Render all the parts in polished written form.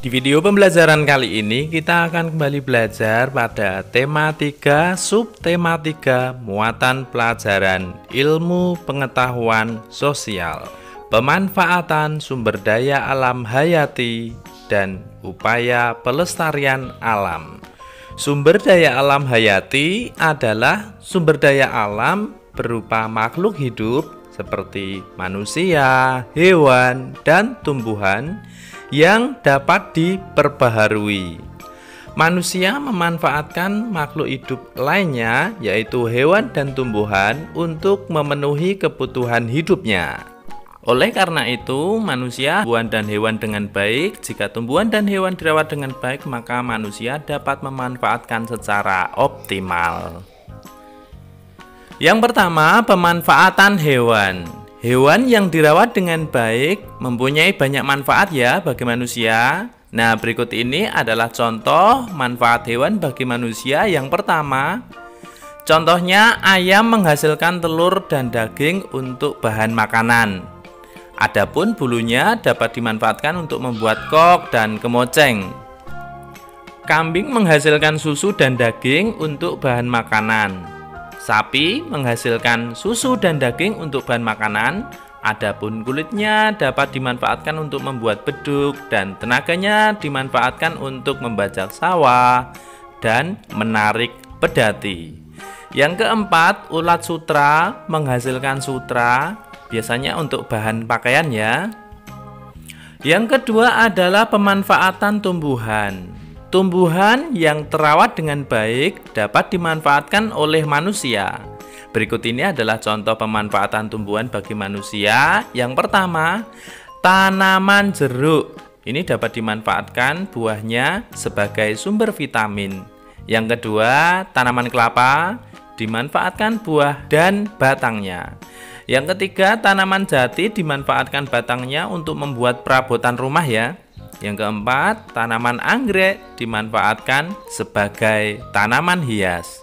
Di video pembelajaran kali ini kita akan kembali belajar pada tema 3 subtema 3 muatan pelajaran ilmu pengetahuan sosial, pemanfaatan sumber daya alam hayati dan upaya pelestarian alam. Sumber daya alam hayati adalah sumber daya alam berupa makhluk hidup seperti manusia, hewan, dan tumbuhan yang dapat diperbaharui. Manusia memanfaatkan makhluk hidup lainnya, yaitu hewan dan tumbuhan, untuk memenuhi kebutuhan hidupnya. Oleh karena itu, manusia, tumbuhan dan hewan dengan baik. Jika tumbuhan dan hewan dirawat dengan baik, maka manusia dapat memanfaatkan secara optimal. Yang pertama, pemanfaatan hewan. Hewan yang dirawat dengan baik mempunyai banyak manfaat ya bagi manusia. Nah, berikut ini adalah contoh manfaat hewan bagi manusia. Yang pertama, contohnya ayam menghasilkan telur dan daging untuk bahan makanan. Adapun bulunya dapat dimanfaatkan untuk membuat kok dan kemoceng. Kambing menghasilkan susu dan daging untuk bahan makanan. Sapi menghasilkan susu dan daging untuk bahan makanan, adapun kulitnya dapat dimanfaatkan untuk membuat beduk dan tenaganya dimanfaatkan untuk membajak sawah dan menarik pedati. Yang keempat, ulat sutra menghasilkan sutra, biasanya untuk bahan pakaian ya. Yang kedua adalah pemanfaatan tumbuhan. Tumbuhan yang terawat dengan baik dapat dimanfaatkan oleh manusia. Berikut ini adalah contoh pemanfaatan tumbuhan bagi manusia. Yang pertama, tanaman jeruk. Ini dapat dimanfaatkan buahnya sebagai sumber vitamin. Yang kedua, tanaman kelapa dimanfaatkan buah dan batangnya. Yang ketiga, tanaman jati dimanfaatkan batangnya untuk membuat perabotan rumah ya. Yang keempat, tanaman anggrek dimanfaatkan sebagai tanaman hias.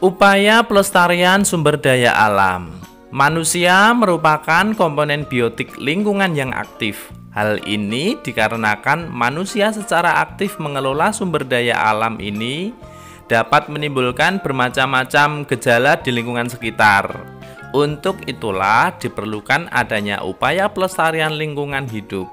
Upaya pelestarian sumber daya alam. Manusia merupakan komponen biotik lingkungan yang aktif. Hal ini dikarenakan manusia secara aktif mengelola sumber daya alam ini dapat menimbulkan bermacam-macam gejala di lingkungan sekitar. Untuk itulah diperlukan adanya upaya pelestarian lingkungan hidup.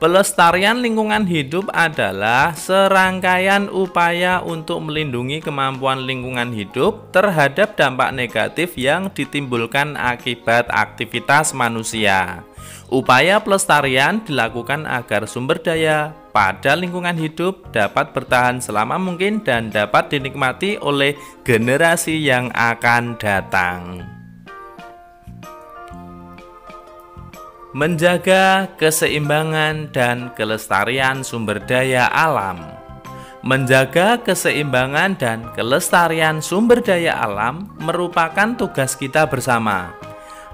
Pelestarian lingkungan hidup adalah serangkaian upaya untuk melindungi kemampuan lingkungan hidup terhadap dampak negatif yang ditimbulkan akibat aktivitas manusia. Upaya pelestarian dilakukan agar sumber daya pada lingkungan hidup dapat bertahan selama mungkin dan dapat dinikmati oleh generasi yang akan datang. Menjaga keseimbangan dan kelestarian sumber daya alam. Menjaga keseimbangan dan kelestarian sumber daya alam merupakan tugas kita bersama.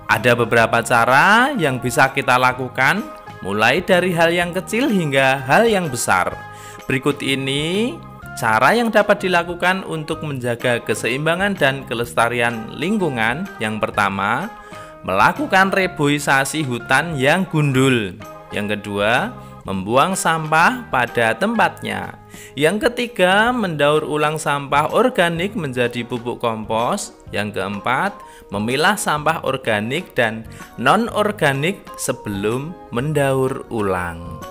Ada beberapa cara yang bisa kita lakukan, mulai dari hal yang kecil hingga hal yang besar. Berikut ini cara yang dapat dilakukan untuk menjaga keseimbangan dan kelestarian lingkungan. Yang pertama, melakukan reboisasi hutan yang gundul. Yang kedua, membuang sampah pada tempatnya. Yang ketiga, mendaur ulang sampah organik menjadi pupuk kompos. Yang keempat, memilah sampah organik dan non-organik sebelum mendaur ulang.